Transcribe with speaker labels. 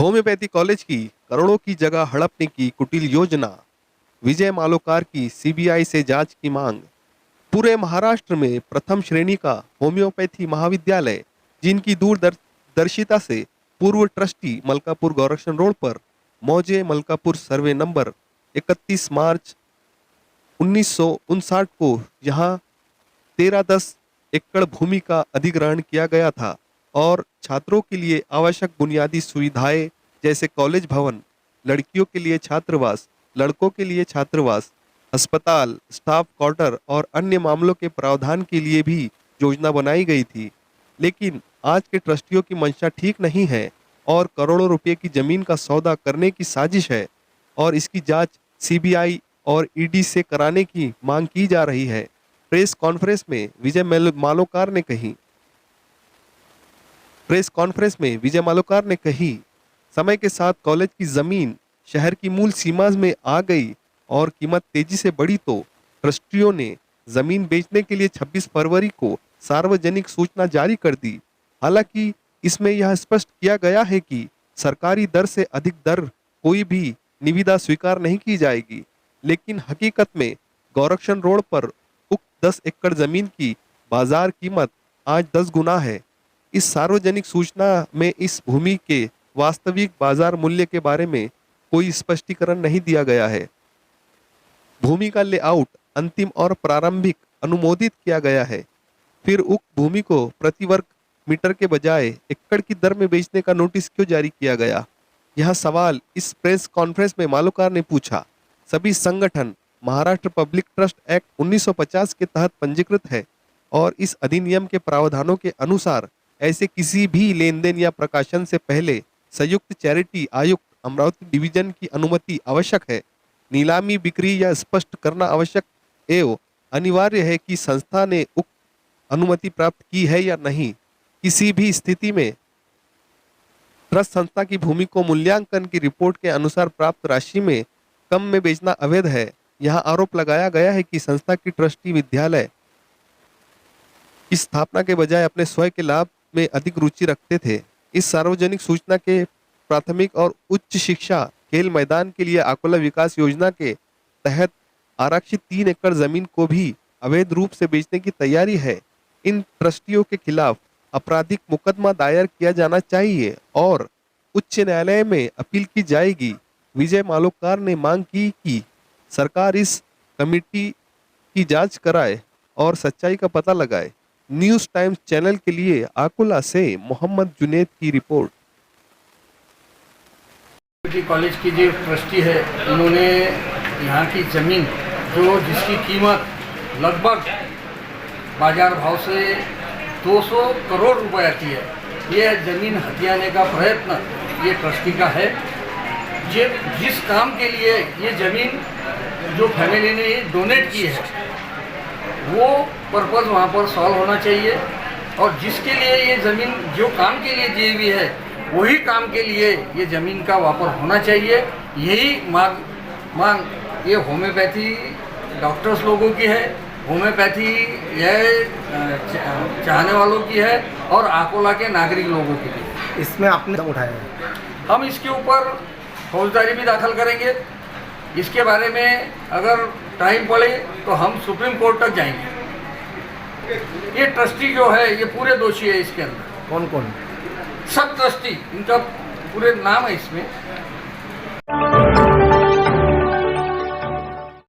Speaker 1: Homeopathy college की करोड़ों की जगह हड़पने की कुटिल योजना, विजय मालोकार की सीबीआई से जांच की मांग। पूरे महाराष्ट्र में प्रथम श्रेणी का होम्योपैथी महाविद्यालय, जिनकी दूरदर्शिता से पूर्व ट्रस्टी मलकापुर गोरक्षण रोड पर मौजे मलकापुर सर्वे नंबर 31 मार्च 1959 को यहाँ 1310 एकड़ भूमि का अधिग्रहण किया गया था और छात्रों के लिए आवश्यक बुनियादी सुविधाएं जैसे कॉलेज भवन, लड़कियों के लिए छात्रावास, लड़कों के लिए छात्रावास, अस्पताल, स्टाफ क्वार्टर और अन्य मामलों के प्रावधान के लिए भी योजना बनाई गई थी। लेकिन आज के ट्रस्टियों की मंशा ठीक नहीं है और करोड़ों रुपए की जमीन का सौदा करने की साजिश है और इसकी जांच सीबीआई और ईडी से कराने की मांग की जा रही है। प्रेस कॉन्फ्रेंस में विजय मालोकार ने कही, समय के साथ कॉलेज की जमीन शहर की मूल सीमा में आ गई और कीमत तेजी से बढ़ी तो ट्रस्टियों ने जमीन बेचने के लिए 26 फरवरी को सार्वजनिक सूचना जारी कर दी। हालांकि इसमें यह स्पष्ट किया गया है कि सरकारी दर से अधिक दर कोई भी निविदा स्वीकार नहीं की जाएगी, लेकिन हकीकत में गोरक्षण रोड पर उक्त 10 एकड़ जमीन की बाजार कीमत आज 10 गुना है। इस सार्वजनिक सूचना में इस भूमि के वास्तविक बाजार मूल्य के बारे में कोई स्पष्टीकरण नहीं दिया गया है। भूमि का लेआउट अंतिम और प्रारंभिक अनुमोदित किया गया है, फिर उक्त भूमि को प्रति वर्ग मीटर के बजाय एकड़ की दर में बेचने का नोटिस क्यों जारी किया गया? यह सवाल इस प्रेस कॉन्फ्रेंस में मालोकार ने पूछा। सभी संगठन महाराष्ट्र पब्लिक ट्रस्ट एक्ट 1950 के तहत पंजीकृत है और इस अधिनियम के प्रावधानों के अनुसार ऐसे किसी भी लेन देन या प्रकाशन से पहले संयुक्त चैरिटी आयुक्त अमरावती डिवीजन की अनुमति आवश्यक है। नीलामी, बिक्री या स्पष्ट करना आवश्यक एवं अनिवार्य है कि संस्था ने उक्त अनुमति प्राप्त की है या नहीं। किसी भी स्थिति में ट्रस्ट संस्था की भूमि को मूल्यांकन की रिपोर्ट के अनुसार प्राप्त राशि में कम में बेचना अवैध है। यहाँ आरोप लगाया गया है कि संस्था की ट्रस्टी विद्यालय की स्थापना के बजाय अपने स्वयं के लाभ में अधिक रुचि रखते थे। इस सार्वजनिक सूचना के प्राथमिक और उच्च शिक्षा खेल मैदान के लिए आकोला विकास योजना के तहत आरक्षित 3 एकड़ जमीन को भी अवैध रूप से बेचने की तैयारी है। इन ट्रस्टियों के खिलाफ आपराधिक मुकदमा दायर किया जाना चाहिए और उच्च न्यायालय में अपील की जाएगी। विजय मालोकार ने मांग की कि सरकार इस कमेटी की जांच कराए और सच्चाई का पता लगाए। न्यूज टाइम्स चैनल के लिए आकुला से मोहम्मद जुनेद की रिपोर्ट।
Speaker 2: कॉलेज की जो ट्रस्टी है, इन्होंने यहाँ की ज़मीन जिसकी कीमत लगभग बाजार भाव से 200 करोड़ रुपए आती है, ये ज़मीन हथियाने का प्रयत्न ये ट्रस्टी का है। जिस काम के लिए ये ज़मीन जो फैमिली ने डोनेट की है वो पर्पज़ वहाँ पर सॉल्व होना चाहिए और जिसके लिए ये ज़मीन जो काम के लिए दी हुई है वही काम के लिए ये ज़मीन का वापर होना चाहिए। यही मांग ये होम्योपैथी डॉक्टर्स लोगों की है, होम्योपैथी यह चाहने वालों की है और आकोला के नागरिक लोगों की भी।
Speaker 3: इसमें आपने उठाया है,
Speaker 2: हम इसके ऊपर फौजदारी भी दाखिल करेंगे। इसके बारे में अगर टाइम पड़े तो हम सुप्रीम कोर्ट तक जाएंगे। ये ट्रस्टी जो है ये पूरे दोषी है। इसके अंदर
Speaker 3: कौन कौन?
Speaker 2: सब ट्रस्टी, इनका पूरे नाम है इसमें।